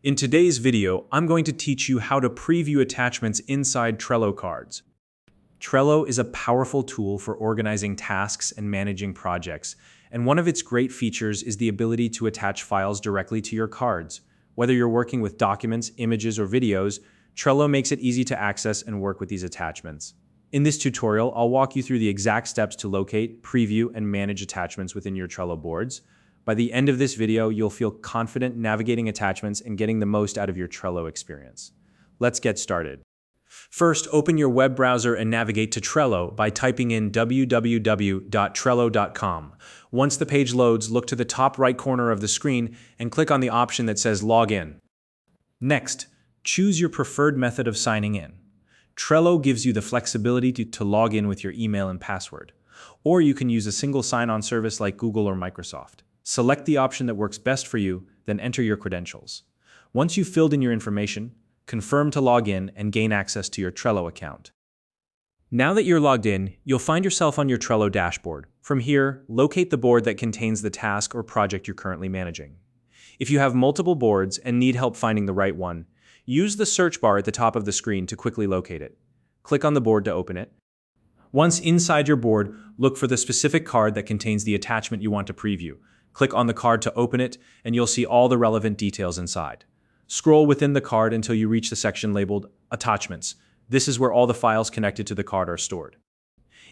In today's video, I'm going to teach you how to preview attachments inside Trello cards. Trello is a powerful tool for organizing tasks and managing projects, and one of its great features is the ability to attach files directly to your cards. Whether you're working with documents, images, or videos, Trello makes it easy to access and work with these attachments. In this tutorial, I'll walk you through the exact steps to locate, preview, and manage attachments within your Trello boards. By the end of this video, you'll feel confident navigating attachments and getting the most out of your Trello experience. Let's get started. First, open your web browser and navigate to Trello by typing in www.trello.com. Once the page loads, look to the top right corner of the screen and click on the option that says Log In. Next, choose your preferred method of signing in. Trello gives you the flexibility to log in with your email and password, or you can use a single sign-on service like Google or Microsoft. Select the option that works best for you, then enter your credentials. Once you've filled in your information, confirm to log in and gain access to your Trello account. Now that you're logged in, you'll find yourself on your Trello dashboard. From here, locate the board that contains the task or project you're currently managing. If you have multiple boards and need help finding the right one, use the search bar at the top of the screen to quickly locate it. Click on the board to open it. Once inside your board, look for the specific card that contains the attachment you want to preview. Click on the card to open it, and you'll see all the relevant details inside. Scroll within the card until you reach the section labeled Attachments. This is where all the files connected to the card are stored.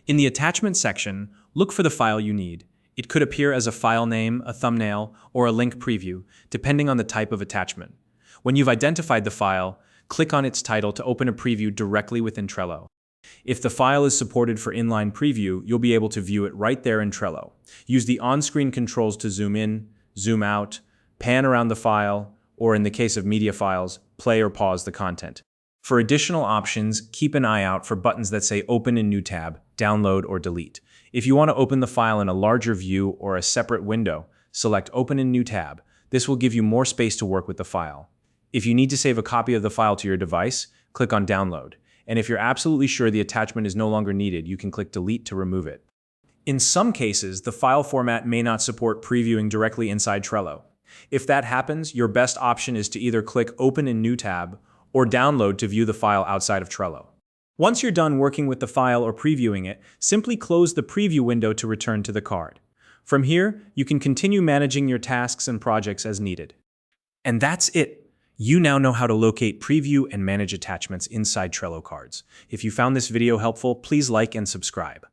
In the Attachment section, look for the file you need. It could appear as a file name, a thumbnail, or a link preview, depending on the type of attachment. When you've identified the file, click on its title to open a preview directly within Trello. If the file is supported for inline preview, you'll be able to view it right there in Trello. Use the on-screen controls to zoom in, zoom out, pan around the file, or in the case of media files, play or pause the content. For additional options, keep an eye out for buttons that say Open in New Tab, Download, or Delete. If you want to open the file in a larger view or a separate window, select Open in New Tab. This will give you more space to work with the file. If you need to save a copy of the file to your device, click on Download. And if you're absolutely sure the attachment is no longer needed, you can click Delete to remove it. In some cases, the file format may not support previewing directly inside Trello. If that happens, your best option is to either click Open in New Tab or Download to view the file outside of Trello. Once you're done working with the file or previewing it, simply close the preview window to return to the card. From here, you can continue managing your tasks and projects as needed. And that's it. You now know how to locate, preview, and manage attachments inside Trello cards. If you found this video helpful, please like and subscribe.